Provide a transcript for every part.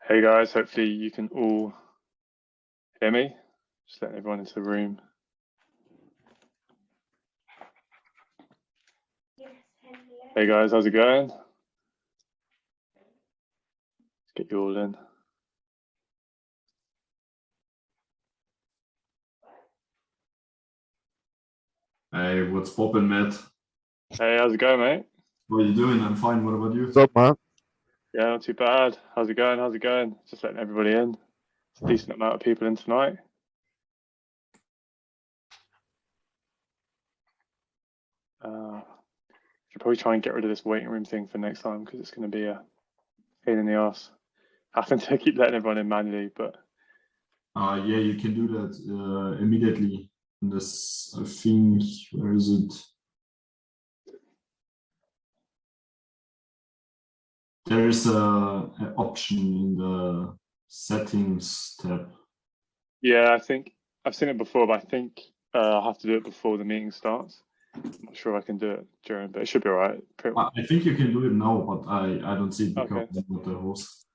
Hey guys, hopefully you can all hear me. Just letting everyone into the room. Hey guys, how's it going? Let's get you all in. Hey, what's poppin', Matt? Hey, how's it going, mate? What are you doing? I'm fine. What about you? What's up, man? Yeah, not too bad. How's it going? How's it going? Just letting everybody in. It's a decent amount of people in tonight. Should probably try and get rid of this waiting room thing for next time because it's going to be a pain in the ass. Having to keep letting everyone in manually, but Yeah, you can do that immediately. This, I think, where is it? There's an option in the settings tab. yeah, I think I've seen it before, but I think I'll have to do it before the meeting starts. I'm not sure if I can do it during, but it should be all right. I think you can do it now, but I don't see it because Okay. I'm not the host.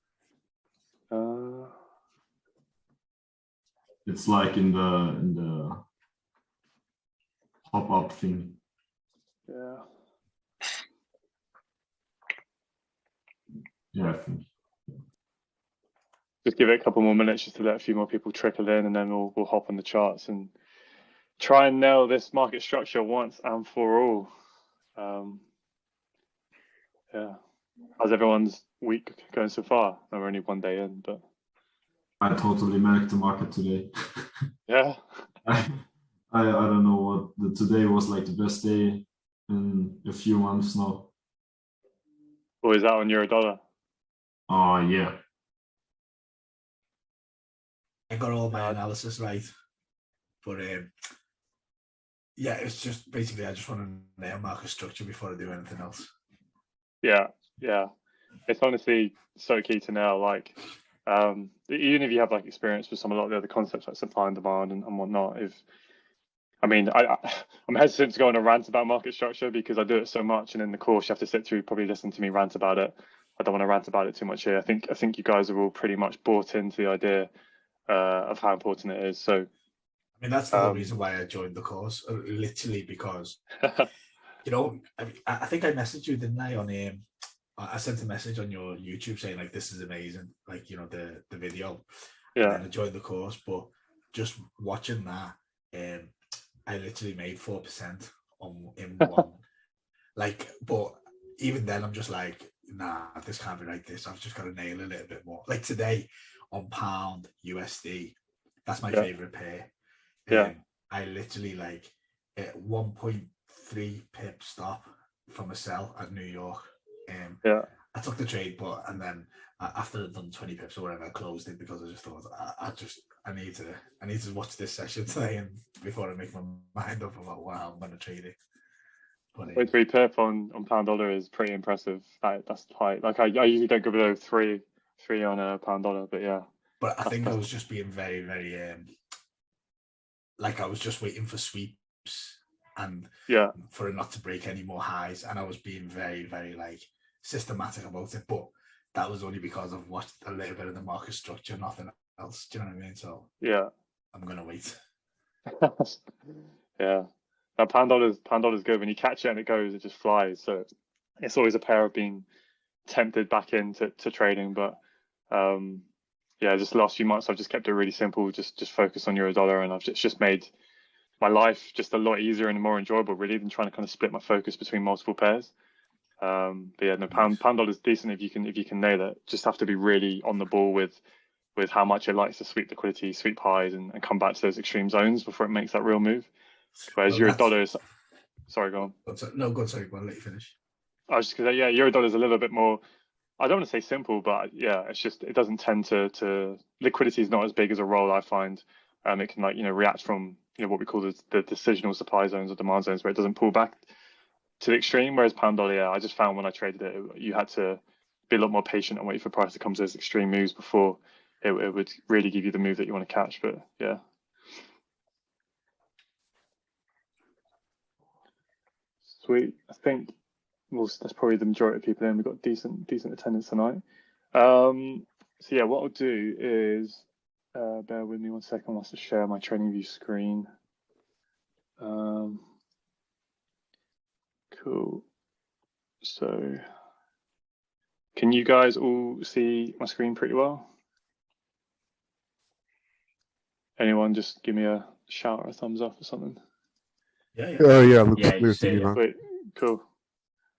It's like in the pop-up thing. Yeah. Yeah, I think. Just give it a couple more minutes just to let a few more people trickle in, and then we'll hop on the charts and try and nail this market structure once and for all. Yeah. How's everyone's week going so far? We're only one day in, but I totally milked the market today. yeah. I don't know what today was like the best day in a few months now. Or is that on euro dollar? Oh yeah. I got all my analysis right, but yeah, it's just basically I just want to nail market structure before I do anything else. Yeah, yeah. It's honestly so key to nail. Like, even if you have like experience with some of the other concepts like supply and demand and whatnot, I'm hesitant to go on a rant about market structure because I do it so much, and in the course you have to sit through probably listen to me rant about it. I don't want to rant about it too much here. I think you guys are all pretty much bought into the idea of how important it is. So, I mean, that's the whole reason why I joined the course, literally because you know, I think I messaged you, didn't I? On I sent a message on your YouTube saying like this is amazing, like you know the video, yeah, and then I joined the course. But just watching that, I literally made 4% in one. Like, but even then, I'm just like, nah, this can't be like this. I've just got to nail a little bit more. Like today on pound USD, that's my favorite pair. yeah. I literally like 1.3 pip stop from a sell at New York. Yeah. I took the trade, but and then after I'd done 20 pips or whatever, I closed it because I just thought I need to watch this session today and before I make my mind up about how I'm going to trade it. 0.3 pip on pound dollar is pretty impressive. That's high. Like I usually don't go below three on a pound dollar, but yeah. But I think I was just being very, very like I was just waiting for sweeps and for it not to break any more highs, and I was being very, very like systematic about it. But that was only because I've watched a little bit of the market structure, nothing else. Do you know what I mean? So yeah, I'm gonna wait. yeah. Now pound dollar's good. When you catch it and it goes, it just flies. So it's always a pair of being tempted back into trading. But yeah, just the last few months I've just kept it really simple. Just focus on euro dollar, and it's just made my life just a lot easier and more enjoyable really than trying to kind of split my focus between multiple pairs. But yeah, no, pound dollar is decent if you can nail it. Just have to be really on the ball with how much it likes to sweep liquidity, sweep highs, and come back to those extreme zones before it makes that real move. Whereas euro dollar is, sorry, go on. No, go on, sorry, I'll let you finish. I was just gonna say, yeah, euro dollar is a little bit more. I don't want to say simple, but yeah, it's just it doesn't tend to liquidity is not as big as a role I find. It can react from what we call the decisional supply zones or demand zones where it doesn't pull back to the extreme. Whereas pound dollar, yeah, I just found when I traded it, you had to be a lot more patient and wait for price to come to those extreme moves before it would really give you the move that you want to catch. But yeah. Sweet. I think that's probably the majority of people in. We've got decent attendance tonight. So yeah, what I'll do is, bear with me 1 second whilst I share my training view screen. Cool. So can you guys all see my screen pretty well? Anyone just give me a shout or a thumbs up or something? Yeah. Oh yeah, looks Yeah, clear to me now. Wait, cool.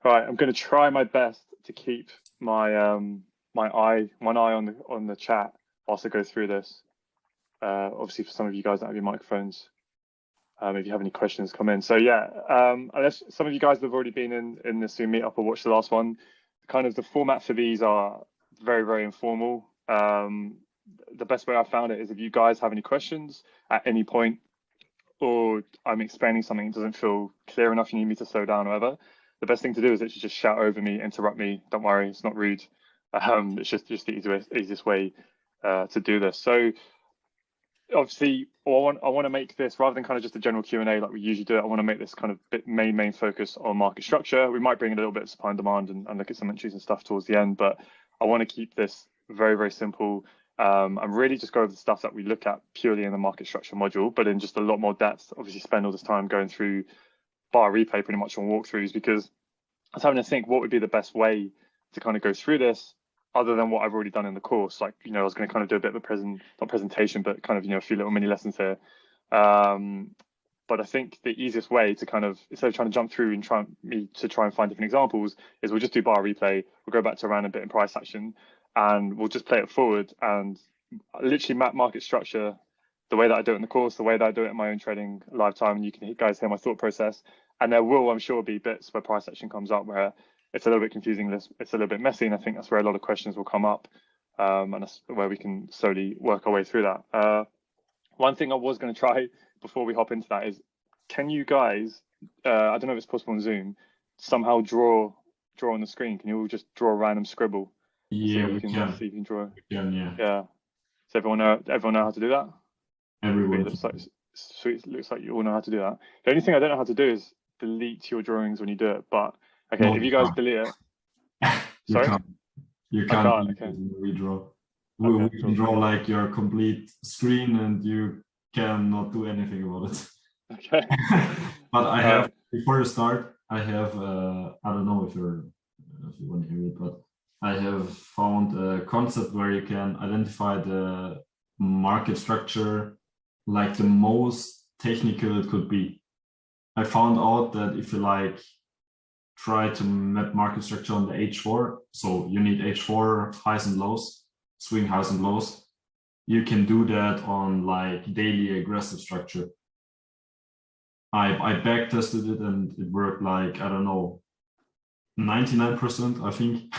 All right, I'm going to try my best to keep my one eye on the chat whilst I go through this. Obviously, for some of you guys that have your microphones, if you have any questions, come in. So yeah, unless some of you guys have already been in the Zoom meetup or watched the last one, kind of the format for these are very, very informal. The best way I found it is if you guys have any questions at any point, or I'm explaining something that doesn't feel clear enough, you need me to slow down or whatever, the best thing to do is actually just shout over me, interrupt me. Don't worry, it's not rude. It's just the easiest way to do this. So obviously, I want to make this, rather than kind of just a general Q&A like we usually do it, I want to make this kind of main focus on market structure. We might bring in a little bit of supply and demand and look at some entries and stuff towards the end, but I want to keep this very, very simple. And really just go over the stuff that we look at purely in the market structure module, but in just a lot more depth. Obviously spend all this time going through bar replay pretty much on walkthroughs, because I was having to think what would be the best way to kind of go through this other than what I've already done in the course. Like, you know, I was going to kind of do a bit of a not presentation, but kind of, you know, a few little mini lessons here. But I think the easiest way to kind of, instead of trying to jump through and try and find different examples, is we'll just do bar replay. We'll go back to a random bit in price action, and we'll just play it forward and literally map market structure the way that I do it in the course, the way that I do it in my own trading live time, and you can guys hear my thought process. And there will, I'm sure, be bits where price action comes up where it's a little bit confusing, it's a little bit messy, and I think that's where a lot of questions will come up, and that's where we can slowly work our way through that. One thing I was going to try before we hop into that is, can you guys, I don't know if it's possible on Zoom, somehow draw on the screen? Can you all just draw a random scribble? Yeah, we can. can. See if you can draw. We can, yeah. Yeah. Does everyone know how to do that? Everyone. It looks like sweet. It looks like you all know how to do that. The only thing I don't know how to do is delete your drawings when you do it. But okay, No, if you guys delete it, you sorry, can't. You I can't can't. Okay. redraw. Okay, We can draw like your complete screen, and you cannot do anything about it. Okay. But I have, before you start, I have I don't know if you want to hear it, but I have found a concept where you can identify the market structure like the most technical it could be. I found out that if you like try to map market structure on the H4, so you need H4 highs and lows, swing highs and lows, you can do that on like daily aggressive structure. I back tested it and it worked like, I don't know, 99%, I think.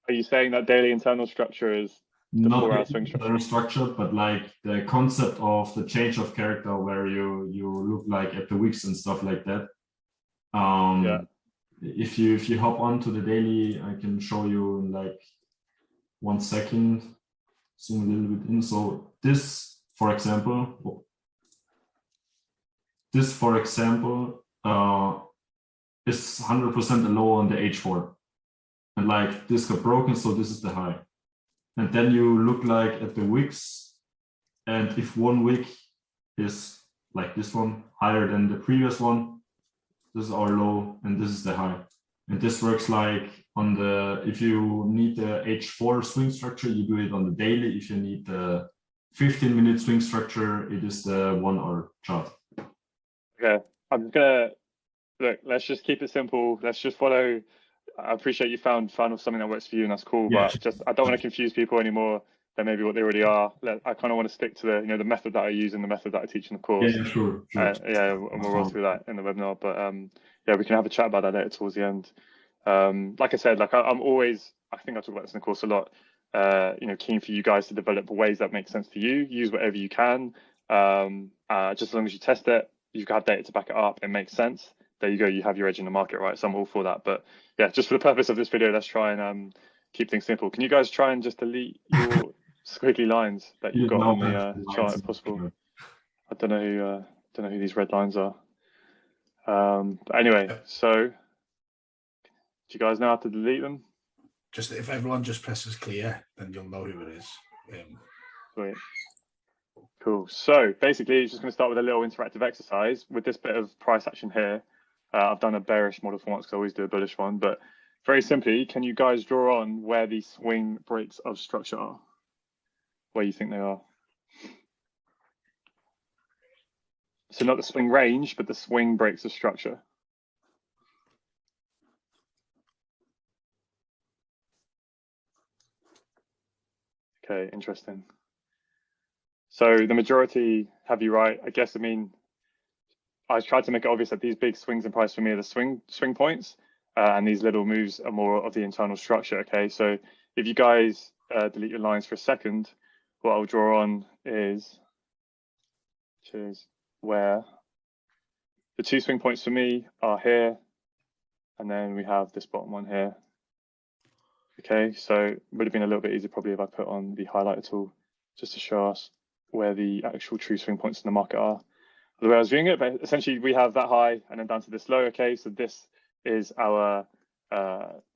Are you saying that daily internal structure is the not 4-hour swing structure, but like the concept of the change of character where you look like at the wicks and stuff like that. Yeah. If you hop on to the daily, I can show you in like 1 second, zoom a little bit in. So this, for example, is 100% a low on the H4. And like this got broken, so this is the high. And then you look like at the wicks, and if one wick is like this one higher than the previous one, this is our low and this is the high. And this works like on the, if you need the H4 swing structure, you do it on the daily. If you need the 15-minute swing structure, it is the 1 hour chart. Okay, I'm gonna look. Let's just keep it simple. Let's just follow. I appreciate you found something that works for you, and that's cool. Yeah. But just I don't want to confuse people anymore than maybe what they already are. I kind of want to stick to the method that I use and the method that I teach in the course. Yeah, sure. Yeah, and we'll roll through that in the webinar. But yeah, we can have a chat about that later towards the end. Like I said, like I'm always, I think I talk about this in the course a lot. Keen for you guys to develop ways that make sense to you. Use whatever you can. Just as long as you test it, you've got data to back it up. It makes sense. There you go. You have your edge in the market, right? So I'm all for that. But yeah, just for the purpose of this video, let's try and keep things simple. Can you guys try and just delete your squiggly lines that you've got on the chart if possible? I don't know who these red lines are. But anyway, so do you guys know how to delete them? just if everyone just presses clear, then you'll know who it is. Sweet. Cool. So basically, it's just going to start with a little interactive exercise with this bit of price action here. I've done a bearish model for once because I always do a bullish one, but very simply, can you guys draw on where the swing breaks of structure are? Where you think they are? So not the swing range, but the swing breaks of structure. Okay, interesting. So the majority have you right. I guess, I mean, I tried to make it obvious that these big swings in price for me are the swing points, and these little moves are more of the internal structure. Okay, so if you guys delete your lines for a second, what I'll draw on is, which is where the two swing points for me are here, and then we have this bottom one here. Okay, so it would have been a little bit easier probably if I put on the highlighter tool just to show us where the actual true swing points in the market are. The way I was viewing it, but essentially we have that high and then down to this low. Okay, so this is our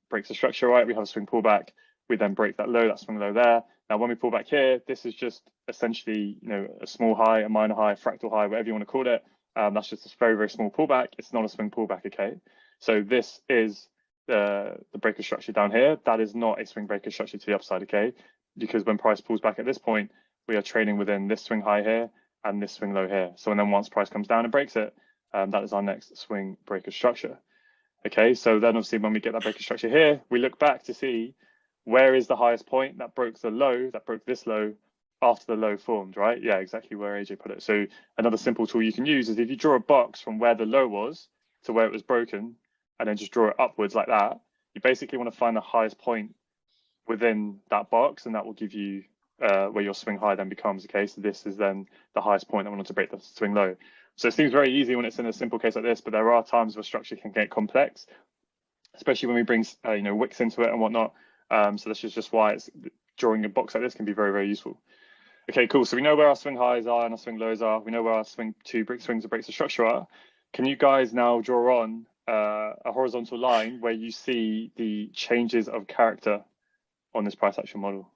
breaks of structure, right? We have a swing pullback. We then break that low, that swing low there. Now, when we pull back here, this is just essentially, you know, a small high, a minor high, fractal high, whatever you want to call it. That's just a very, very small pullback. It's not a swing pullback. Okay, so this is the break of structure down here. That is not a swing break of structure to the upside. Okay, because when price pulls back at this point, we are trading within this swing high here and this swing low here. So, and then once price comes down and breaks it, that is our next swing break of structure. Okay, so then obviously when we get that break of structure here, we look back to see where is the highest point that broke the low, that broke this low after the low formed, right? Yeah, exactly where AJ put it. So another simple tool you can use is if you draw a box from where the low was to where it was broken, and then just draw it upwards like that, you basically want to find the highest point within that box, and that will give you where your swing high then becomes. Okay, so this is then the highest point I wanted to break the swing low. So it seems very easy when it's in a simple case like this, but there are times where structure can get complex, especially when we bring you know, wicks into it and whatnot. So this is just why it's drawing a box like this can be very, very useful. Okay, cool. So we know where our swing highs are and our swing lows are. We know where our swings or breaks of structure are. Can you guys now draw on a horizontal line where you see the changes of character on this price action model?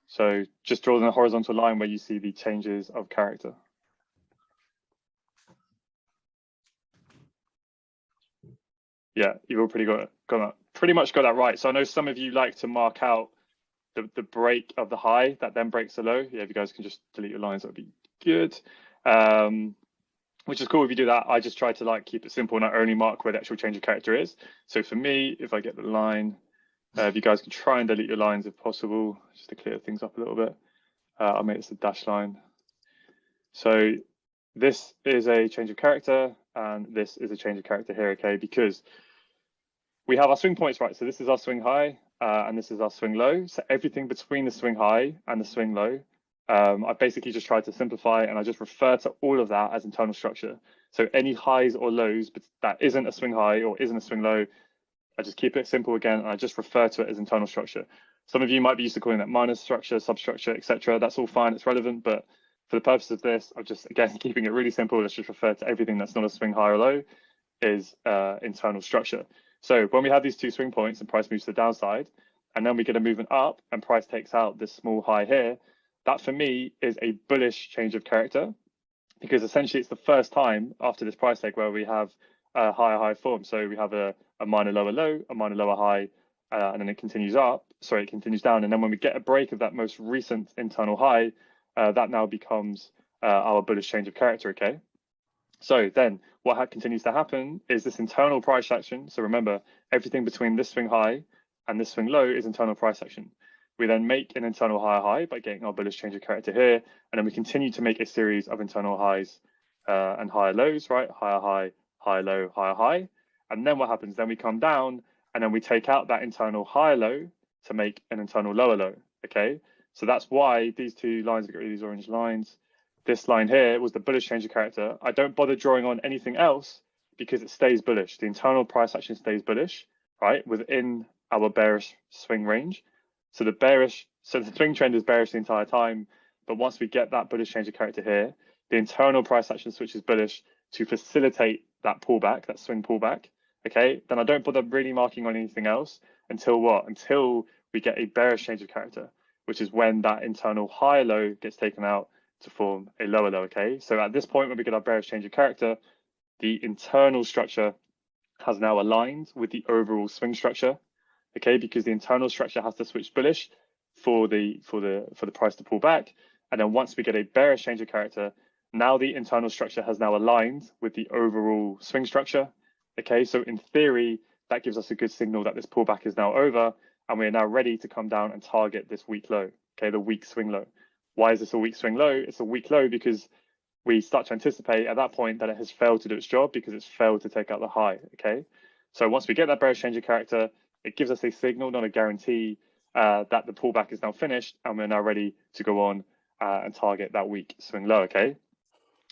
So just draw the horizontal line where you see the changes of character. Yeah, you've all pretty much got that right. So I know some of you like to mark out the break of the high that then breaks the low. Yeah, if you guys can just delete your lines, that would be good. Which is cool if you do that. I just try to like keep it simple and I only mark where the actual change of character is. So for me, if I get the line, if you guys can try and delete your lines if possible, just to clear things up a little bit. I'll make this a dash line. So this is a change of character and this is a change of character here, okay? Because we have our swing points, right? So this is our swing high and this is our swing low. So everything between the swing high and the swing low, I basically just tried to simplify and I just refer to all of that as internal structure. So any highs or lows, but that isn't a swing high or isn't a swing low, I just keep it simple again, and I just refer to it as internal structure. Some of you might be used to calling that minor structure, substructure, etc. That's all fine, it's relevant, but for the purpose of this, I'm just, again, keeping it really simple. Let's just refer to everything that's not a swing high or low is internal structure. So when we have these two swing points and price moves to the downside, and then we get a movement up and price takes out this small high here, that for me is a bullish change of character, because essentially it's the first time after this price take where we have a higher high form. So we have a minor lower low, a minor lower high, and then it continues up. Sorry, it continues down. And then when we get a break of that most recent internal high, that now becomes our bullish change of character. Okay. So then what continues to happen is this internal price action. So remember, everything between this swing high and this swing low is internal price action. We then make an internal higher high by getting our bullish change of character here. And then we continue to make a series of internal highs and higher lows, right? Higher high, higher low, higher high. And then what happens? Then we come down and then we take out that internal higher low to make an internal lower low. Okay. So that's why these two lines, get rid of these orange lines. This line here was the bullish change of character. I don't bother drawing on anything else because it stays bullish. The internal price action stays bullish, right? Within our bearish swing range. So the swing trend is bearish the entire time. But once we get that bullish change of character here, the internal price action switches bullish to facilitate that pullback, that swing pullback. okay, then I don't bother really marking on anything else until what? Until we get a bearish change of character, which is when that internal higher low gets taken out to form a lower low, okay? So at this point, when we get our bearish change of character, the internal structure has now aligned with the overall swing structure, okay? Because the internal structure has to switch bullish for the price to pull back. And then once we get a bearish change of character, now the internal structure has now aligned with the overall swing structure, okay? So in theory, that gives us a good signal that this pullback is now over and we are now ready to come down and target this weak low, okay? The weak swing low. Why is this a weak swing low? It's a weak low because we start to anticipate at that point that it has failed to do its job because it's failed to take out the high, okay? So once we get that bearish change of character, it gives us a signal, not a guarantee, that the pullback is now finished and we're now ready to go on and target that weak swing low, okay?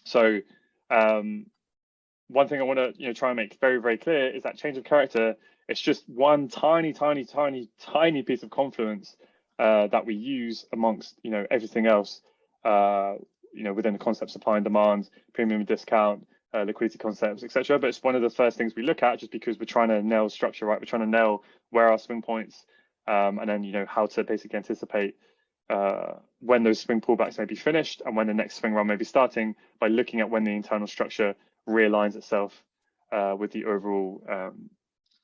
So one thing I want to try and make very, very clear is that change of character, it's just one tiny piece of confluence that we use amongst everything else within the concept supply and demand, premium and discount, liquidity concepts, etc. But it's one of the first things we look at just because we're trying to nail structure, right? We're trying to nail where our swing points and then how to basically anticipate when those swing pullbacks may be finished and when the next swing run may be starting by looking at when the internal structure realigns itself with the overall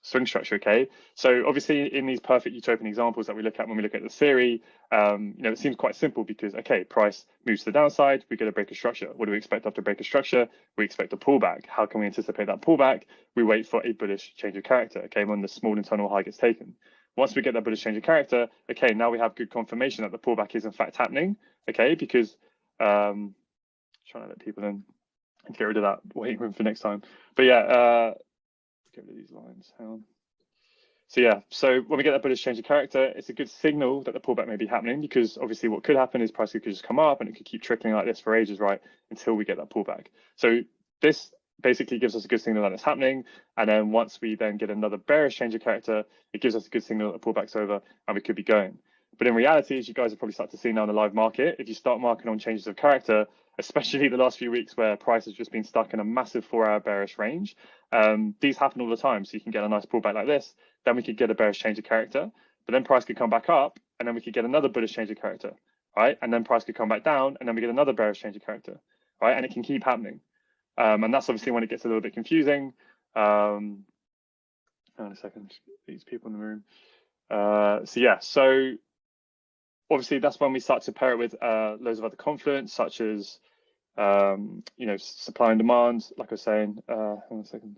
swing structure, okay? So obviously in these perfect utopian examples that we look at when we look at the theory, it seems quite simple because, okay, price moves to the downside, we get a break of structure. What do we expect after break of structure? We expect a pullback. How can we anticipate that pullback? We wait for a bullish change of character, okay, when the small internal high gets taken. Once we get that bullish change of character, okay, now we have good confirmation that the pullback is in fact happening, okay, because trying to let people in and get rid of that waiting room for next time. But yeah, get rid of these lines, hang on. So yeah, so when we get that bullish change of character, it's a good signal that the pullback may be happening because obviously what could happen is price could just come up and it could keep trickling like this for ages, right, until we get that pullback. So this basically gives us a good signal that it's happening. And then once we then get another bearish change of character, it gives us a good signal that the pullback's over and we could be going. But in reality, as you guys have probably started to see now in the live market, if you start marking on changes of character, especially the last few weeks where price has just been stuck in a massive 4-hour bearish range, these happen all the time. So you can get a nice pullback like this, then we could get a bearish change of character, but then price could come back up and then we could get another bullish change of character, right? And then price could come back down and then we get another bearish change of character, right? And it can keep happening. And that's obviously when it gets a little bit confusing. Hang on a second, these people in the room. So yeah, so obviously that's when we start to pair it with loads of other confluence, such as supply and demand. Like I was saying, hang on a second.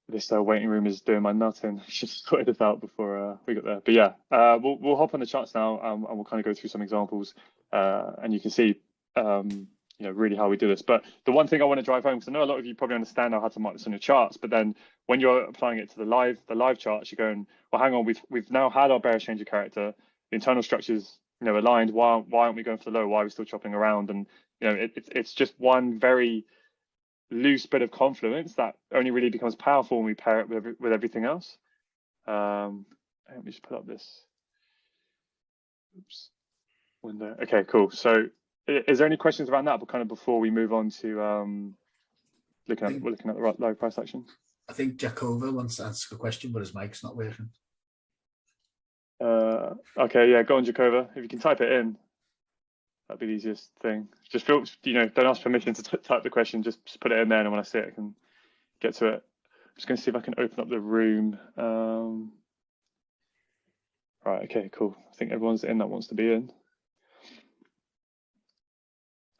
This waiting room is doing my nutting. I should have sorted this out before we got there. But yeah, we'll hop on the charts now and we'll kind of go through some examples, and you can see really how we do this. But the one thing I want to drive home, because I know a lot of you probably understand now how to mark this on your charts, but then when you're applying it to the live charts, you're going, well, hang on, we've now had our bearish change of character, the internal structures aligned. Why aren't we going for the low? Why are we still chopping around? And it's just one very loose bit of confluence that only really becomes powerful when we pair it with everything else. Let me just put up this window. Okay, cool. So is there any questions around that, but kind of before we move on to looking at the live price action? I think Jakova wants to ask a question, but his mic's not working. Okay, yeah, go on, Jakova. If you can type it in, that'd be the easiest thing. Just feel, don't ask permission to type the question. Just put it in there, and when I see it, I can get to it. I'm just going to see if I can open up the room. Right. Okay. Cool. I think everyone's in that wants to be in.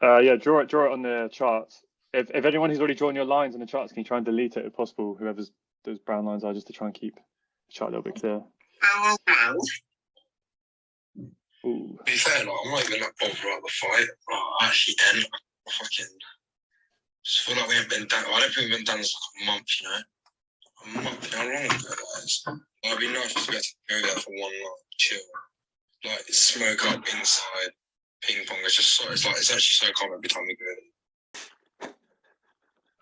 Yeah, draw it on the charts. If anyone who's already drawn your lines on the charts, can you try and delete it if possible? Whoever's those brown lines are, just to try and keep the chart a little bit clear. Ooh. To be fair, like, I'm not even that bothered about the fight. I actually end. I fucking just feel like we haven't been done. I don't think we've been done this like a month, A month? How long ago that is? It'd be nice to get to go there for one night, chill. Like, smoke up inside, ping pong. It's just so, it's actually so calm every time we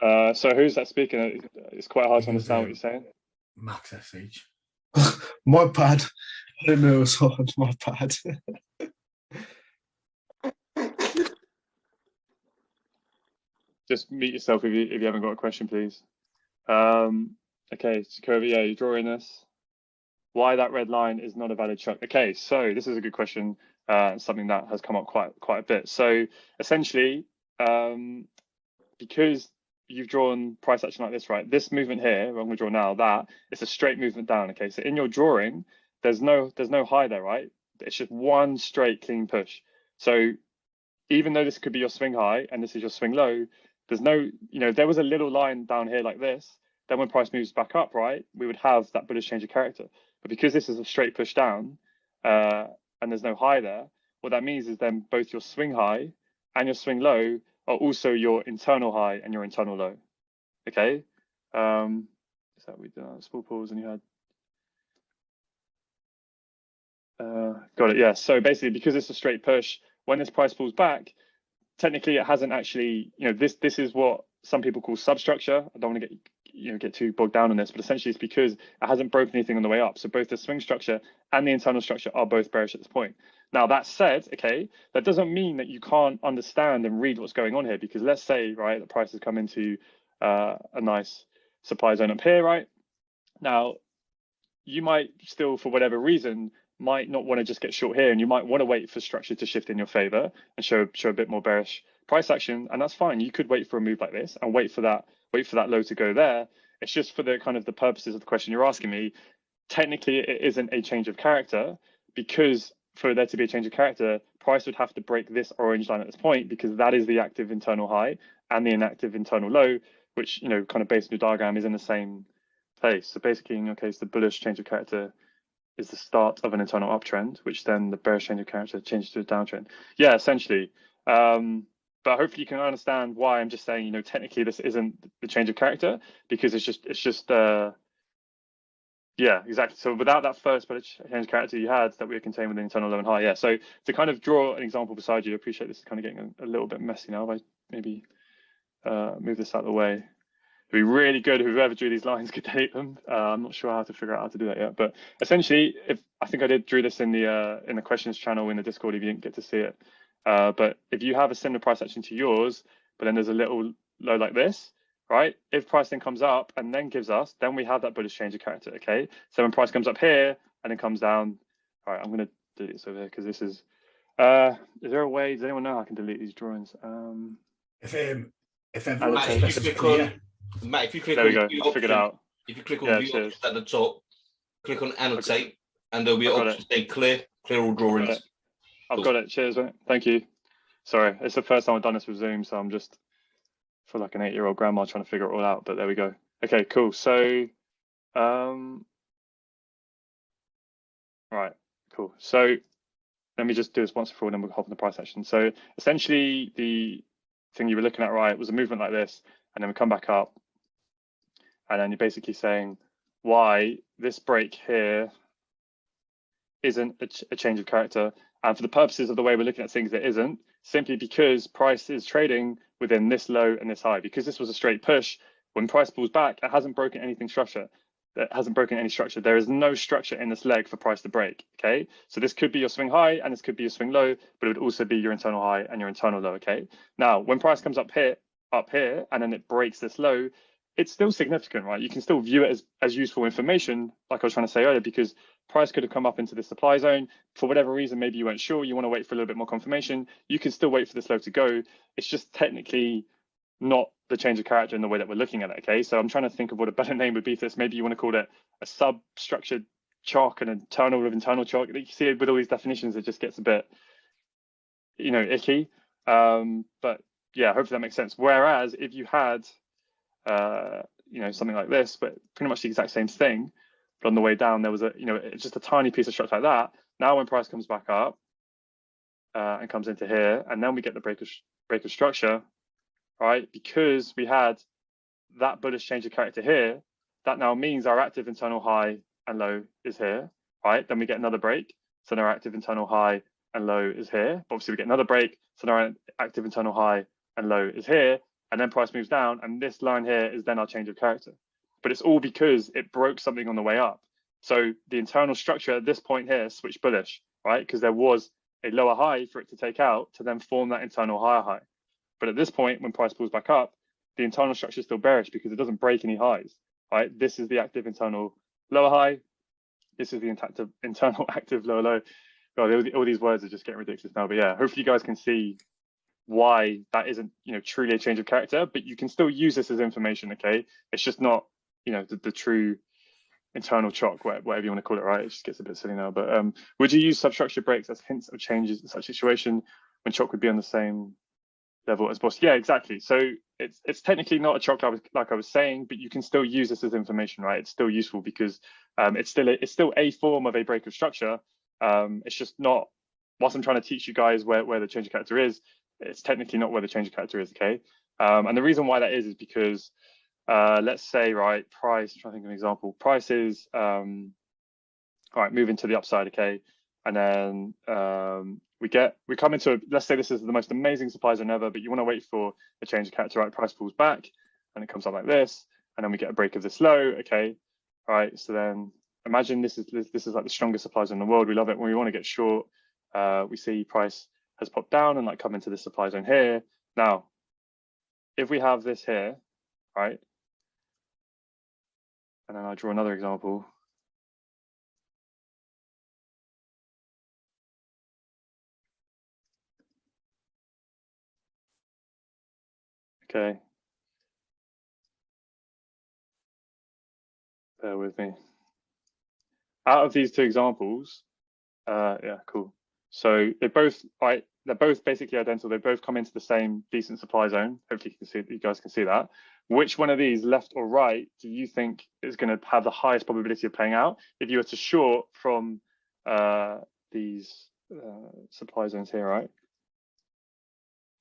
go. So who's that speaking? It's quite hard to understand what you're saying. Max SH. My bad. I didn't know it was on. My bad. Just mute yourself if you haven't got a question, please. Okay, Jacoby, yeah, you're drawing this. Why that red line is not a valid chunk. Okay, so this is a good question. Something that has come up quite a bit. So essentially, because you've drawn price action like this, right? This movement here, I'm going to draw now, that it's a straight movement down. Okay, so in your drawing, there's no high there, right? It's just one straight clean push. So even though this could be your swing high and this is your swing low, there's no, if there was a little line down here like this, then when price moves back up, right, we would have that bullish change of character. But because this is a straight push down and there's no high there, what that means is then both your swing high and your swing low are also your internal high and your internal low. Okay. Is that we did small pause and you had got it. Yeah. So basically, because it's a straight push, when this price pulls back, technically it hasn't actually, this is what some people call substructure. I don't want to get too bogged down on this, but essentially it's because it hasn't broken anything on the way up. So both the swing structure and the internal structure are both bearish at this point. Now that said, okay, that doesn't mean that you can't understand and read what's going on here, because let's say, right, the price has come into a nice supply zone up here, right? Now, you might still, for whatever reason, might not want to just get short here, and you might want to wait for structure to shift in your favor and show a bit more bearish price action, and that's fine. You could wait for a move like this and wait for that low to go there. It's just for the kind of the purposes of the question you're asking me. Technically, it isn't a change of character, because for there to be a change of character, price would have to break this orange line at this point, because that is the active internal high and the inactive internal low, which, kind of based on your diagram is in the same place. So basically, in your case, the bullish change of character is the start of an internal uptrend, which then the bearish change of character changes to a downtrend. Yeah, essentially. But hopefully you can understand why I'm just saying, technically this isn't the change of character, because it's just yeah, exactly. So without that first bullish change of character you had that we contained with the internal low and high. Yeah. So to kind of draw an example beside you, I appreciate this is kind of getting a little bit messy now. If I maybe move this out of the way. It'd be really good if whoever drew these lines could delete them. I'm not sure how to figure out how to do that yet, but essentially, I think I drew this in the questions channel in the Discord if you didn't get to see it. But if you have a similar price action to yours, but then there's a little low like this, right? If price then comes up and then gives us, then we have that bullish change of character. Okay, so when price comes up here and then comes down, all right, I'm going to delete this over here because this is. Is there a way? Does anyone know how I can delete these drawings? If everyone Matt, if you click there we on go. view I figured option, out. if you click on view options at the top, click on annotate, and there'll be an option saying clear all drawings. I've got it. Cheers, mate. Thank you. Sorry, it's the first time I've done this with Zoom, so I'm just feel like an 8-year-old grandma trying to figure it all out. But there we go. Okay, cool. So, right, cool. So let me just do this once before, and then we'll hop on the price action. So essentially, the thing you were looking at, right, was a movement like this, and then we come back up, and then you're basically saying why this break here isn't a change of character. And for the purposes of the way we're looking at things, it isn't, simply because price is trading within this low and this high. Because this was a straight push, when price pulls back, it hasn't broken anything structure. It hasn't broken any structure. There is no structure in this leg for price to break. Okay, so this could be your swing high and this could be your swing low, but it would also be your internal high and your internal low. Okay, now when price comes up here, and then it breaks this low, it's still significant, right? You can still view it as useful information, like I was trying to say earlier, because price could have come up into the supply zone for whatever reason. Maybe you weren't sure, you want to wait for a little bit more confirmation. You can still wait for this low to go. It's just technically not the change of character in the way that we're looking at it. Okay, so I'm trying to think of what a better name would be for this. Maybe you want to call it a substructured chalk and internal with internal chalk. You see it with all these definitions, it just gets a bit, icky. But yeah, hopefully that makes sense. Whereas if you had something like this, but pretty much the exact same thing, but on the way down there was just a tiny piece of structure like that. Now when price comes back up and comes into here, and then we get the break of structure, right? Because we had that bullish change of character here, that now means our active internal high and low is here, right? Then we get another break, so now our active internal high and low is here. But obviously we get another break, so now our active internal high and low is here, and then price moves down, and this line here is then our change of character. But it's all because it broke something on the way up. So the internal structure at this point here switched bullish, right? Because there was a lower high for it to take out to then form that internal higher high. But at this point, when price pulls back up, the internal structure is still bearish because it doesn't break any highs, right? This is the active internal lower high. This is the internal active lower low. God, all these words are just getting ridiculous now. But yeah, hopefully you guys can see why that isn't, truly a change of character, but you can still use this as information, okay? It's just not, the true internal chalk, whatever you want to call it, right? It just gets a bit silly now. But would you use substructure breaks as hints of changes in such a situation when chalk would be on the same level as boss? Yeah, exactly. So it's technically not a chalk like I was saying, but you can still use this as information, right? It's still useful because it's still a form of a break of structure. It's just not, whilst I'm trying to teach you guys where the change of character is, it's technically not where the change of character is, okay? And the reason why that is because let's say, right, price, I'm trying to think of an example. Price is, all right, moving to the upside, okay? And then we come into, let's say this is the most amazing supply zone ever, but you want to wait for a change of character, right? Price pulls back and it comes up like this, and then we get a break of this low, okay? All right, so then imagine this is like the strongest supply zone in the world. We love it when we want to get short. We see price has popped down and like come into the supply zone here. Now, if we have this here, right? And then I draw another example. Okay. Bear with me. Out of these two examples, yeah, cool. So they're both basically identical. They both come into the same decent supply zone. Hopefully you guys can see that. Which one of these, left or right, do you think is going to have the highest probability of playing out if you were to short from these supply zones here, right?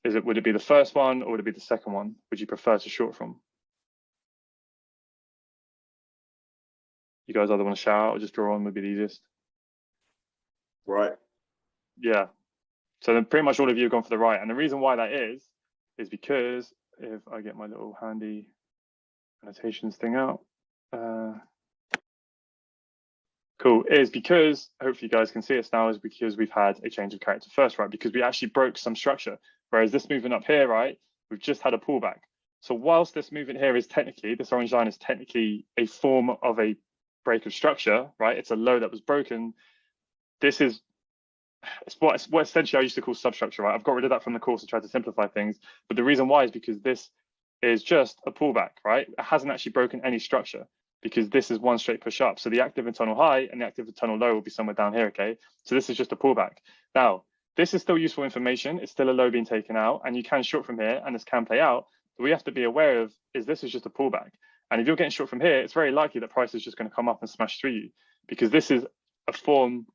Would it be the first one or would it be the second one? Would you prefer to short from? You guys either want to shout out or just draw on would be the easiest. Right. Yeah. So then pretty much all of you have gone for the right. And the reason why that is because if I get my little handy annotations thing out, cool, is because, hopefully you guys can see us now, is because we've had a change of character first, right? Because we actually broke some structure. Whereas this movement up here, right, we've just had a pullback. So whilst this movement here is technically, this orange line is technically a form of a break of structure, right? It's a low that was broken. This is what essentially I used to call substructure, right? I've got rid of that from the course and tried to simplify things. But the reason why is because this is just a pullback, right? It hasn't actually broken any structure because this is one straight push up. So the active internal high and the active internal low will be somewhere down here, okay? So this is just a pullback. Now, this is still useful information. It's still a low being taken out and you can short from here and this can play out. But we have to be aware of is this is just a pullback. And if you're getting short from here, it's very likely that price is just going to come up and smash through you because this is a form.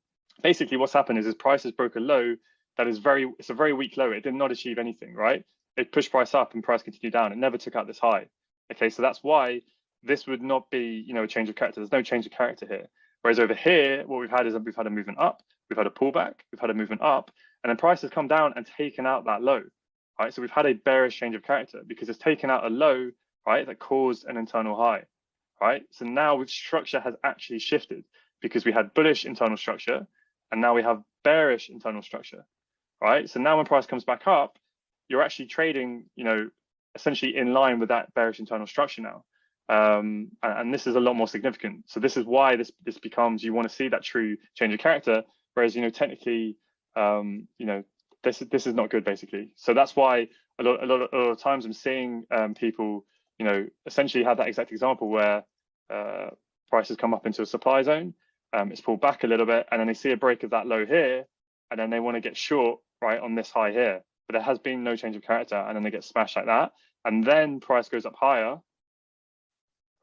Basically what's happened is price has broke a low that is it's a very weak low. It did not achieve anything, right? It pushed price up and price continued down. It never took out this high. Okay, so that's why this would not be, a change of character. There's no change of character here. Whereas over here, what we've had is we've had a movement up, we've had a pullback, we've had a movement up, and then price has come down and taken out that low, right? So we've had a bearish change of character because it's taken out a low, right, that caused an internal high, right? So now structure has actually shifted because we had bullish internal structure and now we have bearish internal structure, right? So now when price comes back up, you're actually trading, essentially in line with that bearish internal structure now. And this is a lot more significant. So this is why this becomes, you want to see that true change of character, whereas, technically, this is not good basically. So that's why a lot of times I'm seeing people, essentially have that exact example where prices come up into a supply zone, it's pulled back a little bit, and then they see a break of that low here, and then they want to get short right on this high here, but there has been no change of character, and then they get smashed like that, and then price goes up higher,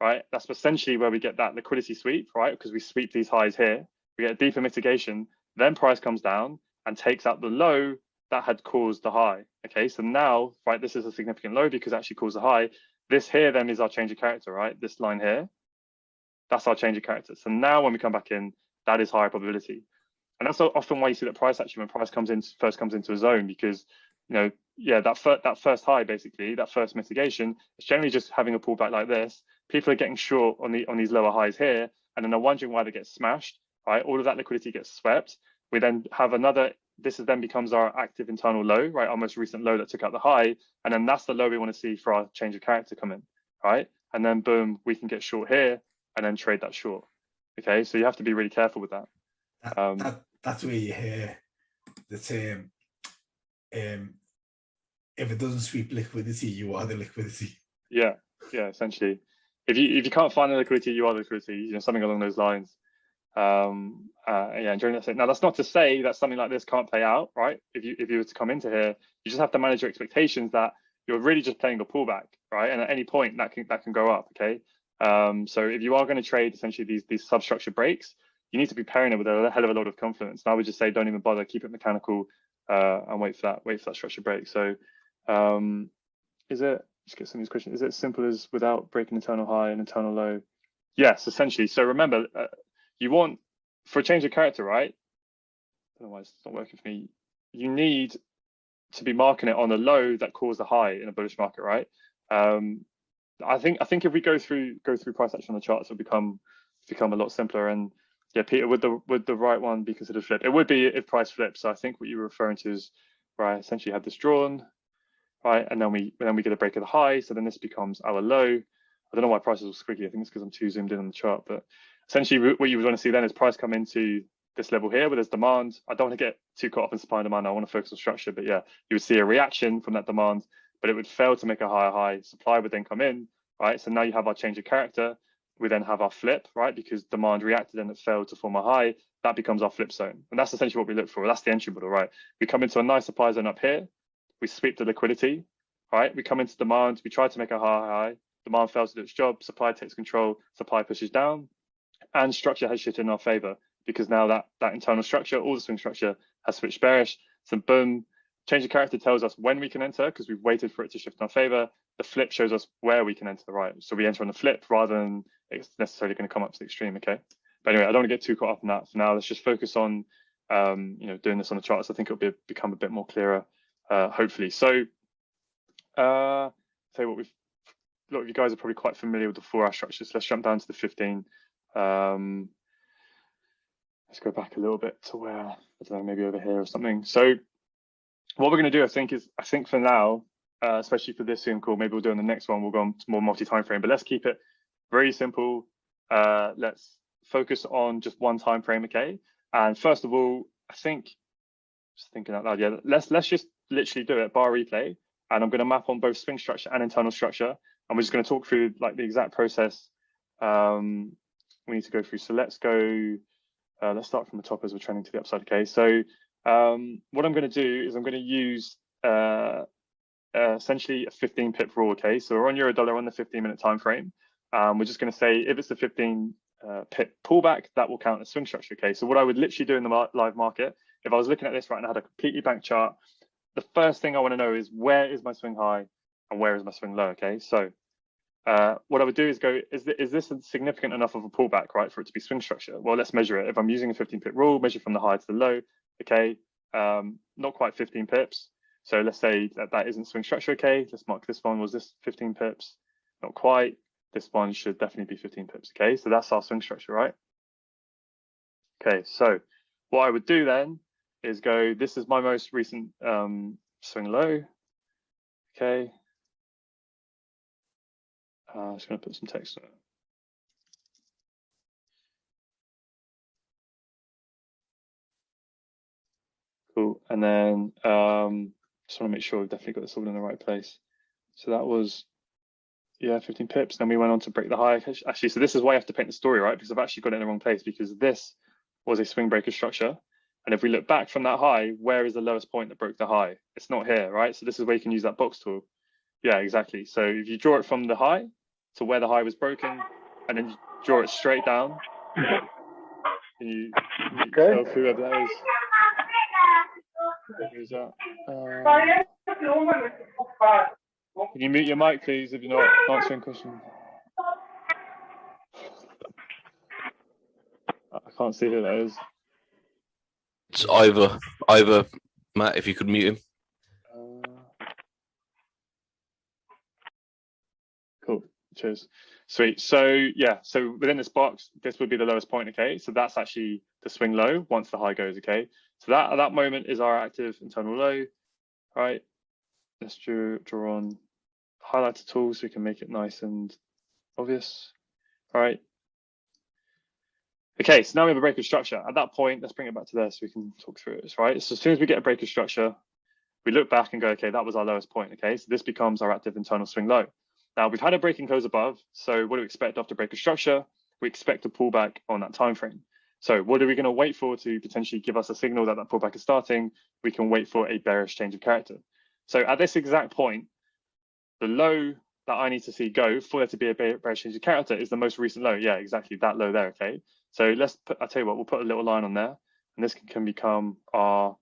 right? That's essentially where we get that liquidity sweep, right? Because we sweep these highs here, we get deeper mitigation, then price comes down and takes out the low that had caused the high. Okay, so now, right, this is a significant low because it actually caused a high. This here then is our change of character, right? This line here, that's our change of character. So now when we come back in, that is higher probability. And that's often why you see that price actually, when price first comes into a zone, because, that first high, basically, that first mitigation, is generally just having a pullback like this. People are getting short on these lower highs here, and then they're wondering why they get smashed, right? All of that liquidity gets swept. We then have another this is then becomes our active internal low, right? Our most recent low that took out the high. And then that's the low we want to see for our change of character come in, right? And then boom, we can get short here and then trade that short. Okay, so you have to be really careful with that. That's where you hear the term, if it doesn't sweep liquidity, you are the liquidity. Yeah, essentially. If you can't find the liquidity, you are the liquidity, something along those lines. And during that, now that's not to say that something like this can't play out, right? If you were to come into here, you just have to manage your expectations that you're really just playing a pullback, right? And at any point that can go up, okay? So if you are going to trade essentially these substructure breaks, you need to be pairing it with a hell of a lot of confidence. And I would just say don't even bother, keep it mechanical, and wait for that structure break. So is it, let's get some of these questions, is it as simple as without breaking internal high and internal low? Yes, essentially. So remember, you want, for a change of character, right? I don't know why it's not working for me. You need to be marking it on a low that caused a high in a bullish market, right? I think if we go through price action on the charts, it'll become a lot simpler. And yeah, Peter, would the right one be considered flip? It would be if price flips. So I think what you were referring to is where I essentially had this drawn, right? And then we get a break of the high. So then this becomes our low. I don't know why prices are squiggly. I think it's because I'm too zoomed in on the chart. But essentially what you would want to see then is price come into this level here where there's demand. I don't want to get too caught up in supply and demand. I want to focus on structure. But yeah, you would see a reaction from that demand, but it would fail to make a higher high. Supply would then come in, right? So now you have our change of character. We then have our flip, right? Because demand reacted and it failed to form a high. That becomes our flip zone. And that's essentially what we look for. That's the entry model, right? We come into a nice supply zone up here. We sweep the liquidity, right? We come into demand. We try to make a high. Demand fails to do its job. Supply takes control. Supply pushes down. And structure has shifted in our favor because now that internal structure, all the swing structure has switched bearish. So boom, change of character tells us when we can enter because we've waited for it to shift in our favor. The flip shows us where we can enter the right. So we enter on the flip rather than it's necessarily going to come up to the extreme, okay? But anyway, I don't want to get too caught up in that for now. Let's just focus on, doing this on the charts. I think it'll become a bit more clearer, hopefully. So, tell you what, a lot of you guys are probably quite familiar with the 4-hour structures. Let's jump down to the 15. Let's go back a little bit to where, I don't know, maybe over here or something. So what we're going to do, I think for now, especially for this Zoom call, maybe we'll do on the next one, we'll go on to more multi-time frame, but let's keep it very simple. Let's focus on just one time frame, okay? And first of all, I think, just thinking out loud, yeah, let's just literally do it, bar replay, and I'm going to map on both swing structure and internal structure, and we're just going to talk through like the exact process we need to go through. So let's go, let's start from the top as we're trending to the upside, okay? So what I'm going to do is I'm going to use essentially a 15 pip rule, okay? So we're on Eurodollar on the 15-minute time frame. We're just going to say if it's the 15 pip pullback, that will count as swing structure, okay? So what I would literally do in the live market, if I was looking at this right now, I had a completely blank chart, the first thing I want to know is where is my swing high and where is my swing low, okay? So what I would do is go, is this significant enough of a pullback, right, for it to be swing structure? Well, let's measure it. If I'm using a 15 pip rule, measure from the high to the low, okay, not quite 15 pips. So let's say that isn't swing structure, okay? Let's mark this one. Was this 15 pips? Not quite. This one should definitely be 15 pips, okay? So that's our swing structure, right? Okay, so what I would do then is go, this is my most recent swing low, okay? I'm just going to put some text on it. Cool, and then just want to make sure we've definitely got this all in the right place. So that was, yeah, 15 pips. Then we went on to break the high. Actually, so this is why I have to paint the story, right? Because I've actually got it in the wrong place because this was a swing breaker structure. And if we look back from that high, where is the lowest point that broke the high? It's not here, right? So this is where you can use that box tool. Yeah, exactly. So if you draw it from the high to where the high was broken, and then you draw it straight down, can you tell whoever that is? Who's that? Can you mute your mic, please, if you're not answering questions? I can't see who that is. It's either Matt, if you could mute him. Cool. Cheers. Sweet. So yeah, so within this box, this would be the lowest point, okay? So that's actually the swing low once the high goes, okay? So that at that moment is our active internal low, right? Let's draw on highlighter tool so we can make it nice and obvious. All right. Okay, so now we have a break of structure. At that point, let's bring it back to there so we can talk through it, right? So as soon as we get a break of structure, we look back and go, okay, that was our lowest point, okay? So this becomes our active internal swing low. Now we've had a break and close above. So what do we expect after break of structure? We expect a pullback on that time frame. So what are we going to wait for to potentially give us a signal that that pullback is starting? We can wait for a bearish change of character. So at this exact point, the low that I need to see go for there to be a bearish change of character is the most recent low. Yeah, exactly that low there. Okay. So let's put, I'll tell you what, we'll put a little line on there, and this can become our.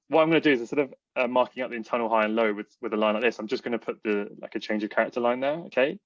What I'm going to do is instead of marking up the internal high and low with a line like this, I'm just going to put the like a change of character line there. Okay.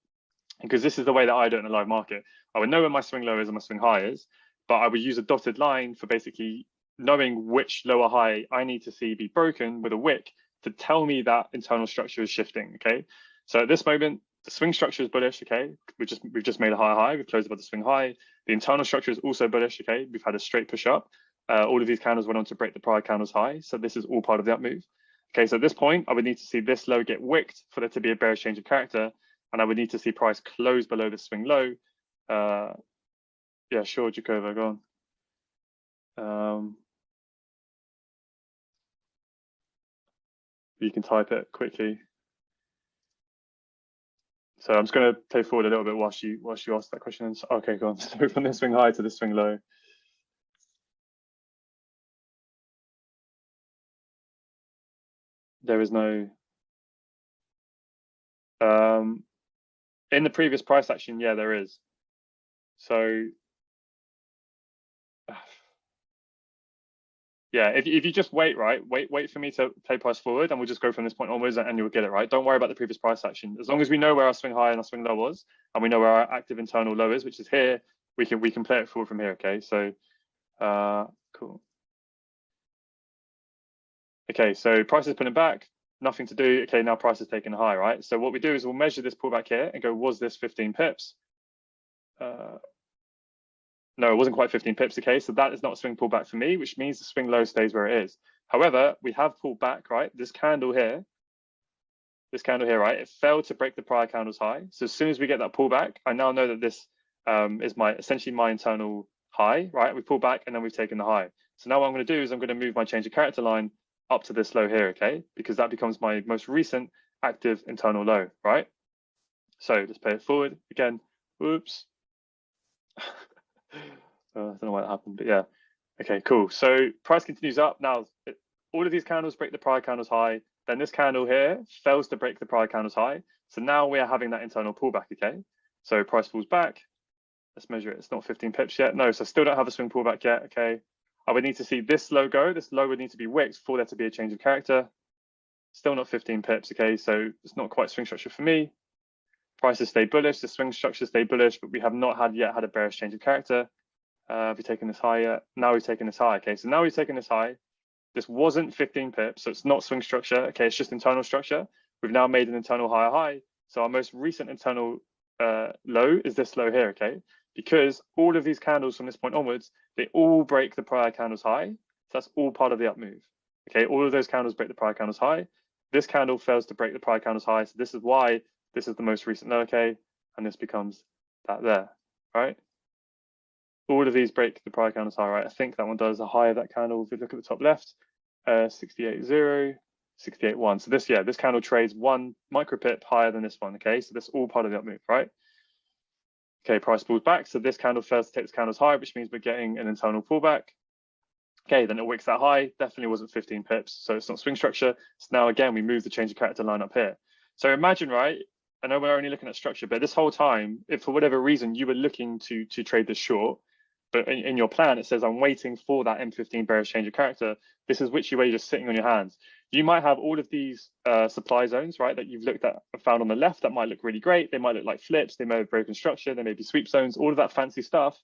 Because this is the way that I do it in a live market. I would know where my swing low is and my swing high is, but I would use a dotted line for basically knowing which lower high I need to see be broken with a wick to tell me that internal structure is shifting. Okay. So at this moment, the swing structure is bullish. Okay. We've just made a higher high. We've closed above the swing high. The internal structure is also bullish. Okay. We've had a straight push up. All of these candles went on to break the prior candle's high. So this is all part of the up move. Okay. So at this point, I would need to see this low get wicked for there to be a bearish change of character. And I would need to see price close below the swing low. Yeah, sure, Jakova, go on. You can type it quickly. So I'm just going to play forward a little bit whilst you ask that question. Okay, go on. So from the swing high to the swing low. There is no. In the previous price action, yeah, there is. So yeah, if you just wait, right, wait for me to play price forward, and we'll just go from this point onwards, and you'll get it, right? Don't worry about the previous price action. As long as we know where our swing high and our swing low was, and we know where our active internal low is, which is here, we can play it forward from here. Okay, so cool. Okay, so price is pulling back. Nothing to do. Okay, now price is taking a high, right? So what we do is we'll measure this pullback here and go, was this 15 pips? No, it wasn't quite 15 pips. Okay, so that is not a swing pullback for me, which means the swing low stays where it is. However, we have pulled back, right? This candle here, right? It failed to break the prior candle's high. So as soon as we get that pullback, I now know that this is essentially my internal high, right? We pull back and then we've taken the high. So now what I'm going to do is I'm going to move my change of character line up to this low here, okay? Because that becomes my most recent active internal low, right? So let's play it forward again. Oops. I don't know why that happened, but yeah. Okay, cool. So price continues up. Now, all of these candles break the prior candle's high. Then this candle here fails to break the prior candle's high. So now we are having that internal pullback, okay? So price falls back. Let's measure it. It's not 15 pips yet. No, so still don't have a swing pullback yet, okay? I would need to see this low go. This low would need to be wicked for there to be a change of character. Still not 15 pips, okay? So it's not quite swing structure for me. Prices stay bullish, the swing structure stay bullish, but we have not yet had a bearish change of character. Have we taken this high yet? Now we've taken this high, okay? So now we've taken this high. This wasn't 15 pips, so it's not swing structure, okay? It's just internal structure. We've now made an internal higher high. So our most recent internal low is this low here, okay? Because all of these candles from this point onwards, they all break the prior candle's high. So that's all part of the up move, okay? All of those candles break the prior candle's high. This candle fails to break the prior candle's high. So this is why this is the most recent low, okay? And this becomes that there, right? All of these break the prior candle's high, right? I think that one does a high of that candle. If you look at the top left, 68.0, 68.1. So this candle trades 1 micro pip higher than this one, okay? So that's all part of the up move, right? Okay, price pulls back. So this candle fails to take this candle's high, which means we're getting an internal pullback. Okay, then it wicks that high. Definitely wasn't 15 pips, so it's not swing structure. So now again, we move the change of character line up here. So imagine, right? I know we're only looking at structure, but this whole time, if for whatever reason you were looking to trade this short, but in your plan, it says I'm waiting for that M15 bearish change of character. This is which way you're just sitting on your hands. You might have all of these supply zones, right, that you've looked at and found on the left that might look really great. They might look like flips. They may have broken structure. They may be sweep zones, all of that fancy stuff,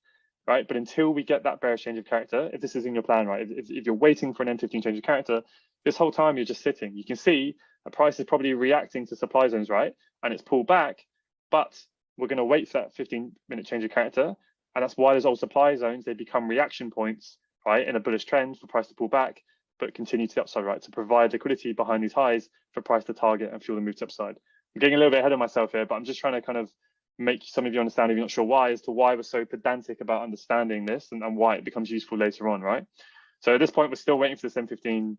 right? But until we get that bearish change of character, if this is in your plan, right, if you're waiting for an M15 change of character, this whole time you're just sitting. You can see the price is probably reacting to supply zones, right? And it's pulled back, but we're going to wait for that 15-minute change of character. And that's why those old supply zones, they become reaction points, right, in a bullish trend for price to pull back, but continue to the upside, right, to provide liquidity behind these highs for price to target and fuel the move to upside. I'm getting a little bit ahead of myself here, but I'm just trying to kind of make some of you understand, if you're not sure why, as to why we're so pedantic about understanding this and why it becomes useful later on, right? So at this point, we're still waiting for this M15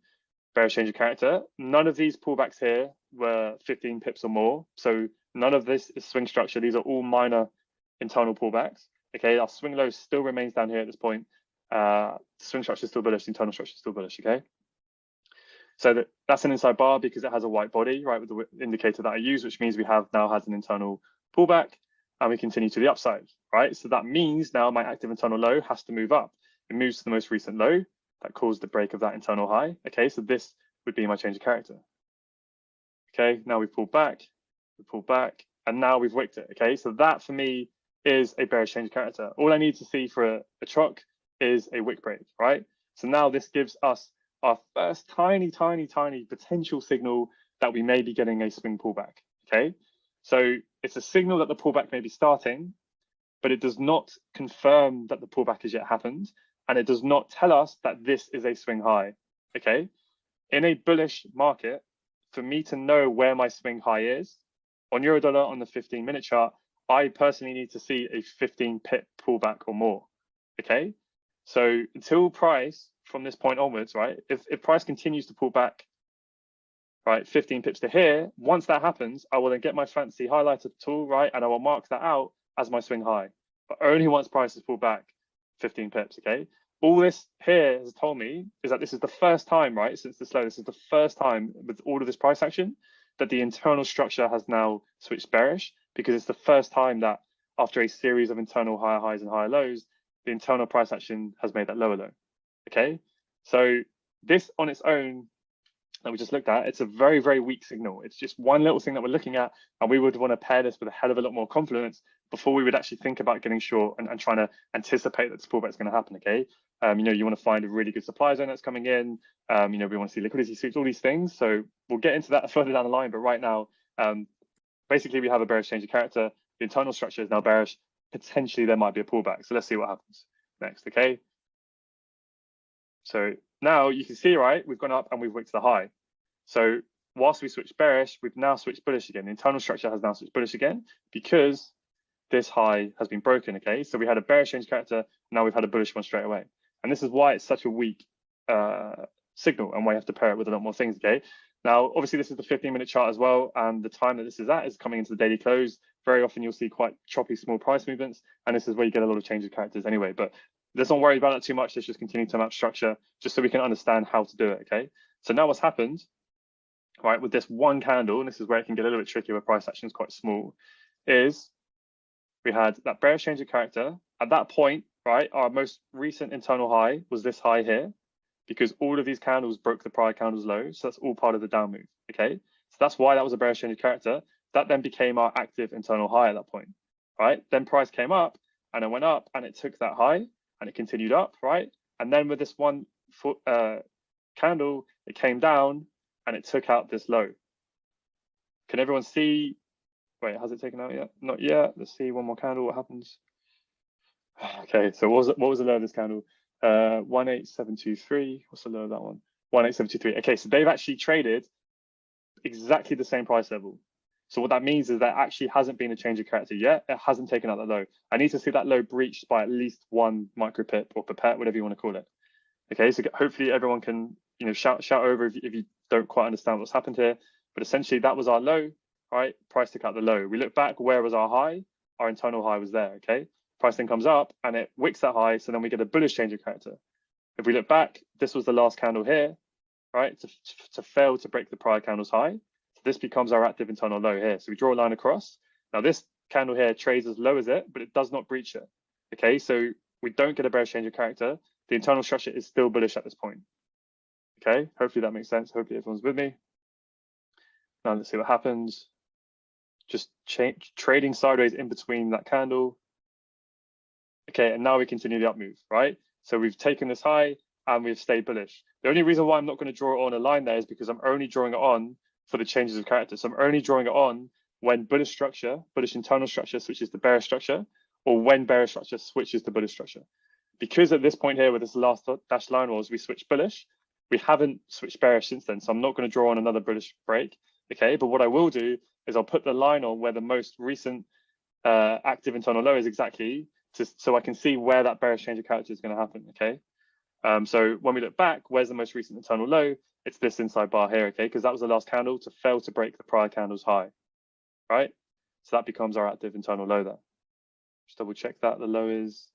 bearish change of character. None of these pullbacks here were 15 pips or more. So none of this is swing structure. These are all minor internal pullbacks. Okay, our swing low still remains down here at this point. Swing structure is still bullish, the internal structure is still bullish, okay? So that's an inside bar because it has a white body, right, with the indicator that I use, which means we have now had an internal pullback and we continue to the upside, right? So that means now my active internal low has to move up. It moves to the most recent low that caused the break of that internal high. Okay, so this would be my change of character. Okay, now we pull back, and now we've wicked it. Okay, so that for me is a bearish change of character. All I need to see for a truck is a wick break, right? So now this gives us our first tiny potential signal that we may be getting a swing pullback. Okay, so it's a signal that the pullback may be starting, but it does not confirm that the pullback has yet happened, and it does not tell us that this is a swing high. Okay, in a bullish market, for me to know where my swing high is on Eurodollar on the 15-minute chart, I personally need to see a 15 pip pullback or more. Okay, so until price from this point onwards, right, if price continues to pull back, right, 15 pips to here, once that happens, I will then get my fancy highlighter tool, right, and I will mark that out as my swing high, but only once price has pulled back 15 pips. Okay, all this here has told me is that this is the first time, right, since this low, this is the first time with all of this price action that the internal structure has now switched bearish, because it's the first time that after a series of internal higher highs and higher lows, the internal price action has made that lower low. Okay, so this on its own that we just looked at, it's a very weak signal. It's just one little thing that we're looking at, and we would want to pair this with a hell of a lot more confidence before we would actually think about getting short and trying to anticipate that this pullback is going to happen. Okay, you know, you want to find a really good supply zone that's coming in. You know, we want to see liquidity sweeps, all these things. So we'll get into that further down the line. But right now, basically, we have a bearish change of character. The internal structure is now bearish. Potentially, there might be a pullback. So let's see what happens next. Okay. So now you can see, right, we've gone up and we've wicked the high. So whilst we switched bearish, we've now switched bullish again. The internal structure has now switched bullish again because this high has been broken. Okay, so we had a bearish change character, now we've had a bullish one straight away. And this is why it's such a weak signal, and why you have to pair it with a lot more things. Okay, now obviously this is the 15-minute chart as well, and the time that this is at is coming into the daily close. Very often you'll see quite choppy small price movements, and this is where you get a lot of change of characters anyway. But let's not worry about that too much. Let's just continue to map structure just so we can understand how to do it. Okay, so now what's happened, right, with this one candle, and this is where it can get a little bit tricky where price action is quite small, is we had that bearish change of character. At that point, right, our most recent internal high was this high here, because all of these candles broke the prior candle's low. So that's all part of the down move. Okay, so that's why that was a bearish change of character. That then became our active internal high at that point, right? Then price came up and it went up and it took that high and it continued up, right? And then with this one foot candle, it came down and it took out this low. Can everyone see? Wait, has it taken out yet? Not yet. Let's see one more candle. What happens? Okay, so what was the low of this candle? 18723. What's the low of that one? 18723. Okay, so they've actually traded exactly the same price level. So what that means is there actually hasn't been a change of character yet. It hasn't taken out the low. I need to see that low breached by at least one micro pip or pipette, whatever you want to call it. Okay, so hopefully everyone can, you know, shout over if you don't quite understand what's happened here. But essentially that was our low, right? Price took out the low. We look back, where was our high? Our internal high was there. Okay, price then comes up and it wicks that high, so then we get a bullish change of character. If we look back, this was the last candle here, right, to fail to break the prior candle's high. So this becomes our active internal low here. So we draw a line across. Now this candle here trades as low as it, but it does not breach it. Okay, so we don't get a bearish change of character. The internal structure is still bullish at this point. Okay, hopefully that makes sense. Hopefully everyone's with me. Now let's see what happens. Just trading sideways in between that candle. Okay, and now we continue the up move, right? So we've taken this high and we've stayed bullish. The only reason why I'm not going to draw on a line there is because I'm only drawing it on for the changes of character. So I'm only drawing it on when bullish internal structure switches to bearish structure, or when bearish structure switches to bullish structure. Because at this point here, where this last dashed line was, we switched bullish, we haven't switched bearish since then. So I'm not going to draw on another bullish break. Okay, but what I will do is I'll put the line on where the most recent active internal low is exactly, so I can see where that bearish change of character is going to happen. Okay, so when we look back, where's the most recent internal low? It's this inside bar here. Okay, because that was the last candle to fail to break the prior candle's high, right? So that becomes our active internal low there. Just double check that the low is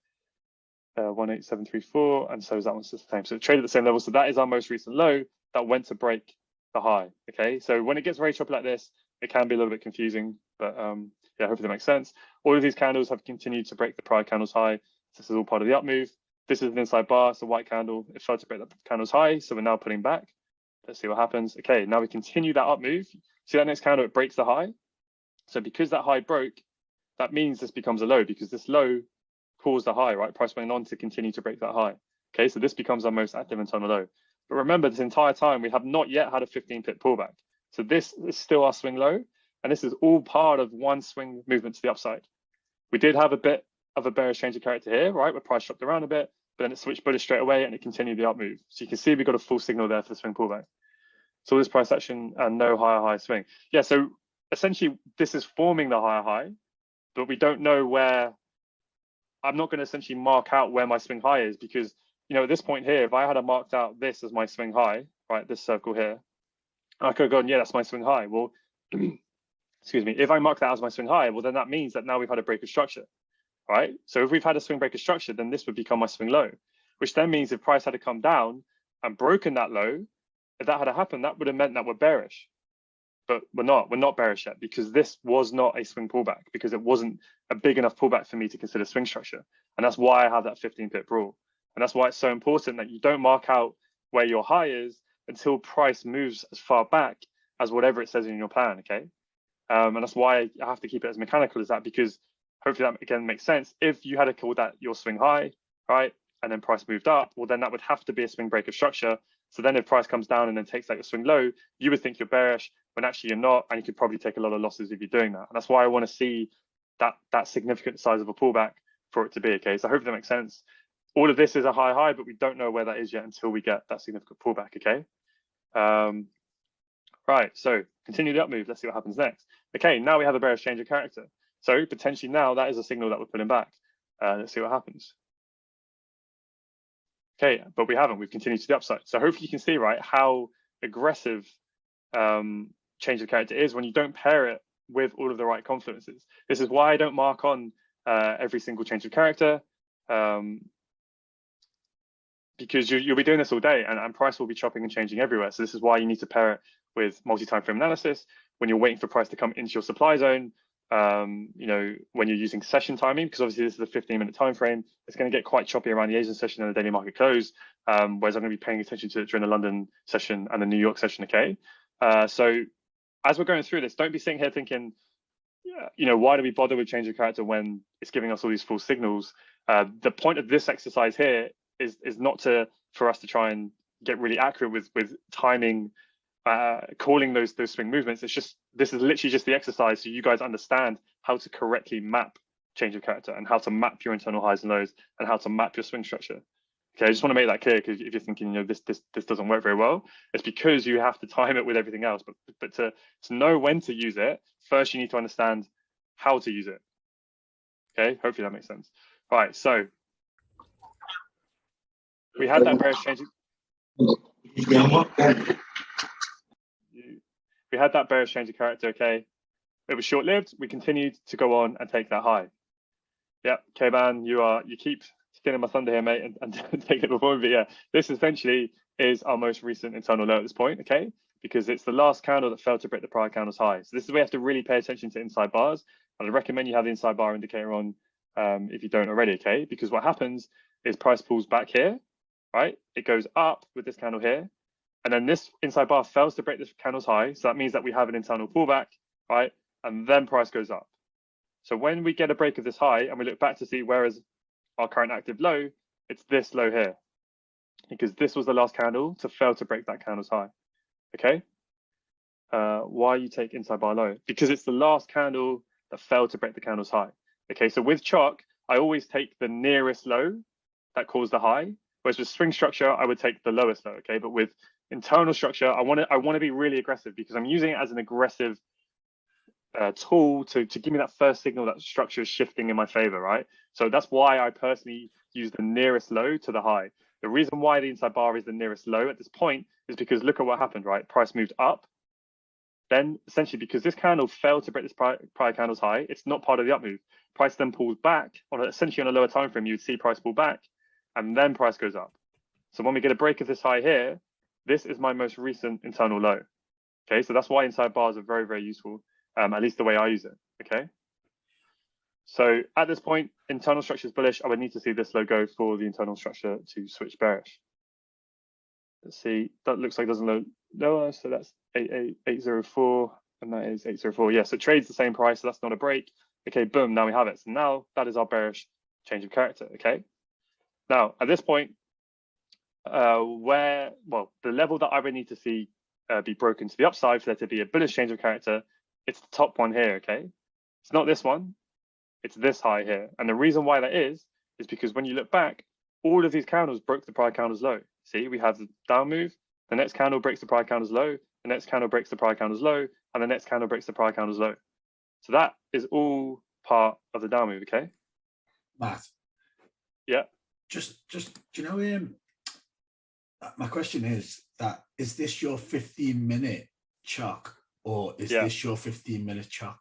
18734, and so is that one's the same. So it traded at the same level. So that is our most recent low that went to break the high. Okay, so when it gets very choppy like this, it can be a little bit confusing, but yeah, hopefully that makes sense. All of these candles have continued to break the prior candle's high. So this is all part of the up move. This is an inside bar, it's a white candle. It failed to break the candle's high, so we're now pulling back. Let's see what happens. Okay, now we continue that up move. See that next candle, it breaks the high. So because that high broke, that means this becomes a low, because this low caused the high, right? Price went on to continue to break that high. Okay, so this becomes our most active internal low. But remember, this entire time, we have not yet had a 15-pip pullback. So this is still our swing low, and this is all part of one swing movement to the upside. We did have a bit of a bearish change of character here, right, where price dropped around a bit, but then it switched bullish straight away and it continued the up move. So you can see we got a full signal there for the swing pullback. So this price action and no higher high swing. Yeah, so essentially this is forming the higher high, but we don't know where. I'm not going to essentially mark out where my swing high is, because, you know, at this point here, if I had marked out this as my swing high, right, this circle here, I could have gone, yeah, that's my swing high. Well, excuse me, if I mark that as my swing high, well, then that means that now we've had a break of structure, right? So if we've had a swing break of structure, then this would become my swing low, which then means if price had to come down and broken that low, if that had happened, that would have meant that we're bearish. But we're not bearish yet, because this was not a swing pullback, because it wasn't a big enough pullback for me to consider swing structure. And that's why I have that 15-pip rule. And that's why it's so important that you don't mark out where your high is until price moves as far back as whatever it says in your plan, okay? And that's why I have to keep it as mechanical as that, because hopefully that again makes sense. If you had to call that your swing high, right, and then price moved up, well, then that would have to be a swing break of structure. So then if price comes down and then takes like a swing low, you would think you're bearish, when actually you're not, and you could probably take a lot of losses if you're doing that. And that's why I want to see that significant size of a pullback for it to be, okay? So I hope that makes sense. All of this is a high, but we don't know where that is yet until we get that significant pullback, okay? Right, so continue the up move. Let's see what happens next. Okay, now we have a bearish change of character. So potentially now that is a signal that we're pulling back. Let's see what happens. Okay, but we haven't. We've continued to the upside. So hopefully you can see, right, how aggressive change of character is when you don't pair it with all of the right confluences. This is why I don't mark on every single change of character, because you'll be doing this all day, and price will be chopping and changing everywhere. So this is why you need to pair it with multi-time frame analysis when you're waiting for price to come into your supply zone. You know, when you're using session timing, because obviously this is a 15-minute time frame, it's going to get quite choppy around the Asian session and the daily market close, whereas I'm going to be paying attention to it during the London session and the New York session, okay? So as we're going through this, don't be sitting here thinking, you know, why do we bother with change of character when it's giving us all these false signals? The point of this exercise here is not for us to try and get really accurate with timing, calling those swing movements. It's just, this is literally just the exercise so you guys understand how to correctly map change of character and how to map your internal highs and lows and how to map your swing structure. Okay, I just want to make that clear, because if you're thinking, you know, this doesn't work very well, it's because you have to time it with everything else. But to know when to use it, first you need to understand how to use it. Okay, hopefully that makes sense. All right, so we had that bearish change. We had that bearish change of character, okay? It was short-lived. We continued to go on and take that high. Yeah, K-Man, you keep stealing my thunder here, mate, and taking it before me. But yeah, this essentially is our most recent internal low at this point, okay? Because it's the last candle that failed to break the prior candle's high. So this is where you have to really pay attention to inside bars. And I recommend you have the inside bar indicator on if you don't already, okay? Because what happens is price pulls back here, right? It goes up with this candle here. And then this inside bar fails to break this candle's high. So that means that we have an internal pullback, right? And then price goes up. So when we get a break of this high and we look back to see where is our current active low, it's this low here, because this was the last candle to fail to break that candle's high, okay? why you take inside bar low? Because it's the last candle that failed to break the candle's high. Okay, so with chalk, I always take the nearest low that caused the high, whereas with swing structure, I would take the lowest low. Okay, but with internal structure, I want to be really aggressive because I'm using it as an aggressive tool to give me that first signal that structure is shifting in my favor, right? So that's why I personally use the nearest low to the high. The reason why the inside bar is the nearest low at this point is because look at what happened, right? Price moved up. Then essentially because this candle failed to break this prior candle's high, it's not part of the up move. Price then pulls back on essentially on a lower time frame, you would see price pull back and then price goes up. So when we get a break of this high here, this is my most recent internal low. Okay, so that's why inside bars are very, very useful, at least the way I use it. Okay. So at this point, internal structure is bullish. I would need to see this low go for the internal structure to switch bearish. Let's see, that looks like it doesn't low lower. So that's 80804 and that is 804. Yeah, so it trades the same price. So that's not a break. Okay, boom, now we have it. So now that is our bearish change of character. Okay. Now at this point, the level that I would need to see be broken to the upside for there to be a bullish change of character, it's the top one here. Okay, it's not this one, it's this high here. And the reason why that is because when you look back, all of these candles broke the prior candle's low. See, we have the down move, the next candle breaks the prior candle's low, the next candle breaks the prior candle's low, and the next candle breaks the prior candle's low. So that is all part of the down move. Okay, Matt. Yeah. Just do you know? My question is this your 15-minute chalk or is this your 15-minute chalk?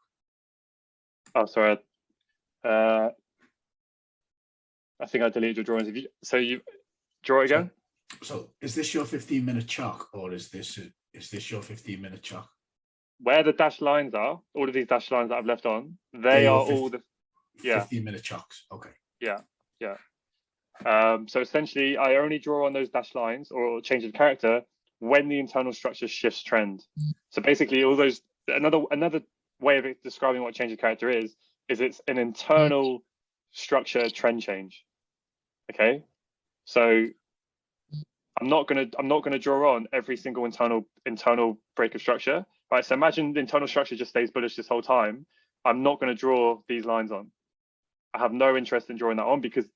Oh, sorry. I think I deleted your drawings. You draw again? So is this your 15-minute chalk or is this your 15-minute chalk? Where the dashed lines are, all of these dashed lines that I've left on, they are all the 15-minute chalks. Okay. Yeah. So essentially, I only draw on those dashed lines or change of character when the internal structure shifts trend. So basically, all those another way of describing what change of character is it's an internal structure trend change. Okay, so I'm not gonna draw on every single internal break of structure. Right. So imagine the internal structure just stays bullish this whole time. I'm not going to draw these lines on. I have no interest in drawing that on because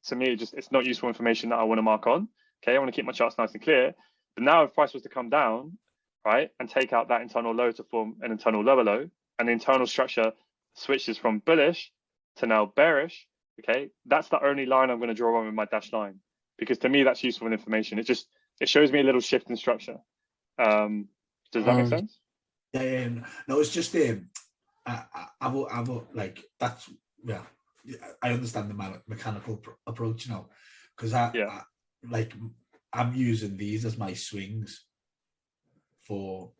to me, it's not useful information that I want to mark on. Okay, I want to keep my charts nice and clear. But now if price was to come down, right, and take out that internal low to form an internal lower low, and the internal structure switches from bullish to now bearish, okay, that's the only line I'm going to draw on with my dashed line. Because to me, that's useful information. It shows me a little shift in structure. Does that make sense? Yeah. No, it's just I will like that's I understand the mechanical approach, because I'm using these as my swings for,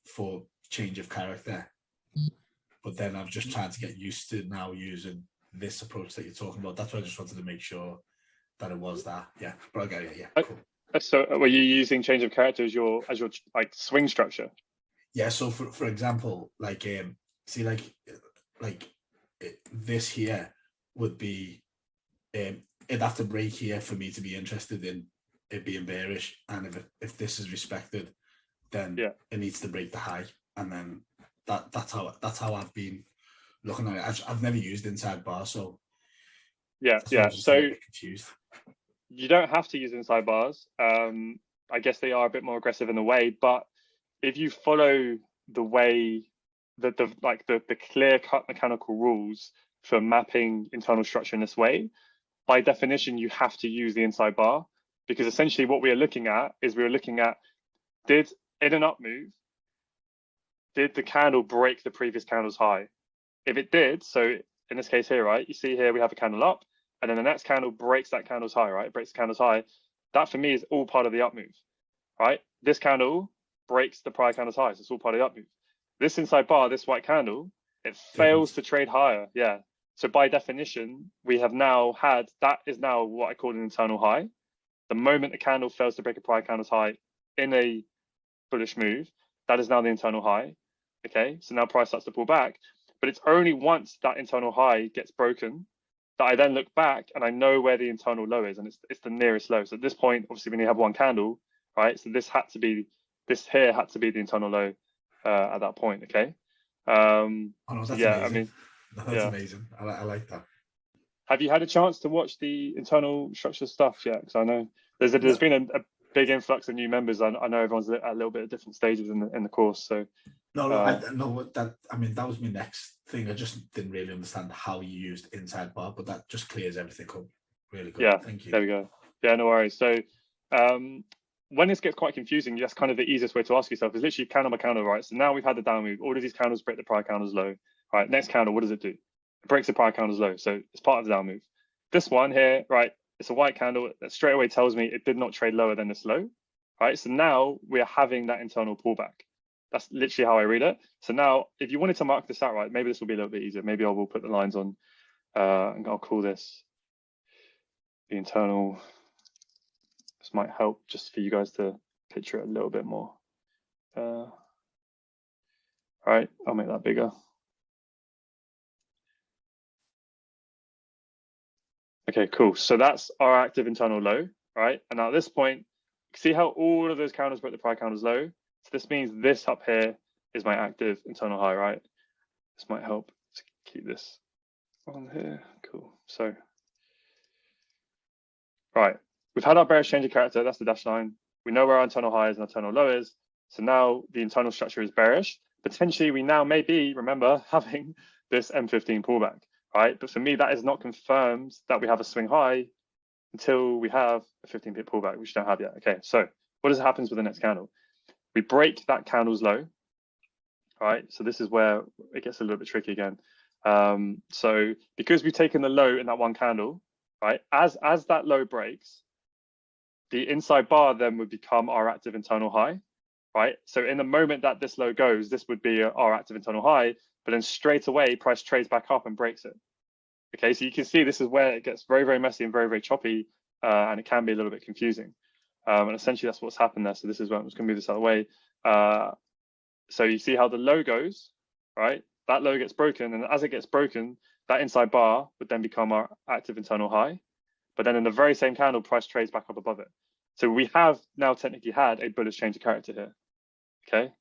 for change of character. But then I'm just trying to get used to now using this approach that you're talking about. That's why I just wanted to make sure that it was that. Yeah, but I get it. Yeah, cool. So were you using change of character as your like swing structure? Yeah. So for example, this here would be it'd have to break here for me to be interested in it being bearish, and if this is respected, then it needs to break the high, and then that's how I've been looking at it. I've never used inside bar, so so confused. You don't have to use inside bars. I guess they are a bit more aggressive in a way, but if you follow the way that the clear-cut mechanical rules for mapping internal structure in this way, by definition, you have to use the inside bar, because essentially what we are looking at is did in an up move, did the candle break the previous candle's high? If it did, so in this case here, right, you see here we have a candle up, and then the next candle breaks that candle's high, right? It breaks the candle's high. That for me is all part of the up move, right? This candle breaks the prior candle's high, so it's all part of the up move. This inside bar, this white candle, it fails to trade higher. Yeah. So by definition, we have now had, that is now what I call an internal high. The moment the candle fails to break a prior candle's high in a bullish move, that is now the internal high. Okay. So now price starts to pull back, but it's only once that internal high gets broken that I then look back and I know where the internal low is, and it's the nearest low. So at this point, obviously, we only have one candle, right? So this had to be this here had to be the internal low at that point. Okay. Oh no, so that's yeah, amazing. I mean, That's yeah. amazing. I like that. Have you had a chance to watch the internal structure stuff yet? Because I know there's been a big influx of new members. I know everyone's at a little bit at different stages in the course. So No, I mean that was my next thing. I just didn't really understand how you used inside bar, but that just clears everything up. Really good. Yeah, Thank you. there we go. Yeah, no worries. So when this gets quite confusing, that's kind of the easiest way to ask yourself is literally candle by candle, right? So now we've had the down move. All of these candles break the prior candles low. Right, next candle, what does it do? It breaks the prior candles low. So it's part of the down move. This one here, right, it's a white candle that straight away tells me it did not trade lower than this low. Right, so now we are having that internal pullback. That's literally how I read it. So now if you wanted to mark this out, right, maybe this will be a little bit easier. Maybe I will put the lines on and I'll call this the internal. This might help just for you guys to picture it a little bit more. All right, I'll make that bigger. Okay, cool. So that's our active internal low, right? And now at this point, see how all of those candles broke the prior candles low? So this means this up here is my active internal high, right? This might help to keep this on here. Cool. So, right, we've had our bearish change of character. That's the dash line. We know where our internal high is and internal low is. So now the internal structure is bearish. Potentially, we now may be, remember, having this M15 pullback, right? But for me, that is not confirmed that we have a swing high until we have a 15 pip pullback, which we don't have yet. Okay, so what happens with the next candle? We break that candle's low, right? So this is where it gets a little bit tricky again. So because we've taken the low in that one candle, right? As that low breaks, the inside bar then would become our active internal high, right? So in the moment that this low goes, this would be our active internal high, but then straight away price trades back up and breaks it. Okay, so you can see this is where it gets very, very messy and very, very choppy, and it can be a little bit confusing. And essentially that's what's happened there. So this is where I'm just gonna move this out of the way. So you see how the low goes, right? That low gets broken, and as it gets broken, that inside bar would then become our active internal high. But then in the very same candle, price trades back up above it. So we have now technically had a bullish change of character here. Okay,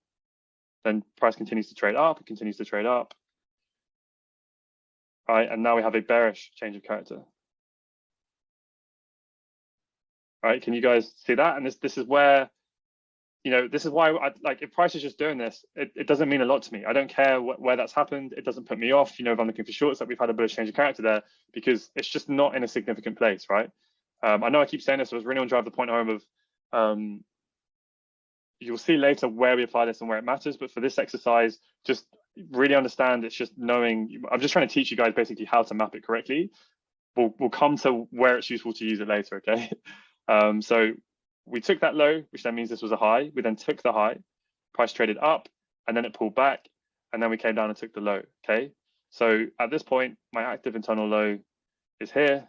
then price continues to trade up, it continues to trade up. Right, and now we have a bearish change of character. All right, can you guys see that? And this is where, you know, this is why like if price is just doing this, it doesn't mean a lot to me. I don't care where that's happened. It doesn't put me off. You know, if I'm looking for shorts, that we've had a bullish change of character there because it's just not in a significant place, right? I know I keep saying this, so I was really want to drive the point home of you'll see later where we apply this and where it matters. But for this exercise, just really understand it's just knowing. I'm just trying to teach you guys basically how to map it correctly. We'll come to where it's useful to use it later, okay? So we took that low, which then means this was a high. We then took the high, price traded up, and then it pulled back, and then we came down and took the low, okay? So at this point, my active internal low is here.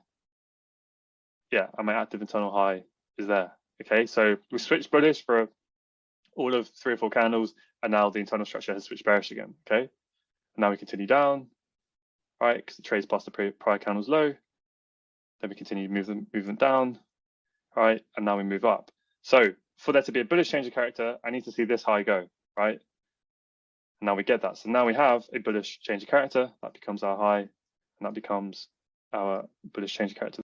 Yeah, and my active internal high is there, okay? So we switched bullish for all of 3 or 4 candles, and now the internal structure has switched bearish again, okay? And now we continue down, right? Because the trades past the prior candle's low. Then we continue movement down, right? And now we move up. So for there to be a bullish change of character, I need to see this high go, right? And now we get that. So now we have a bullish change of character. That becomes our high, and that becomes our bullish change of character.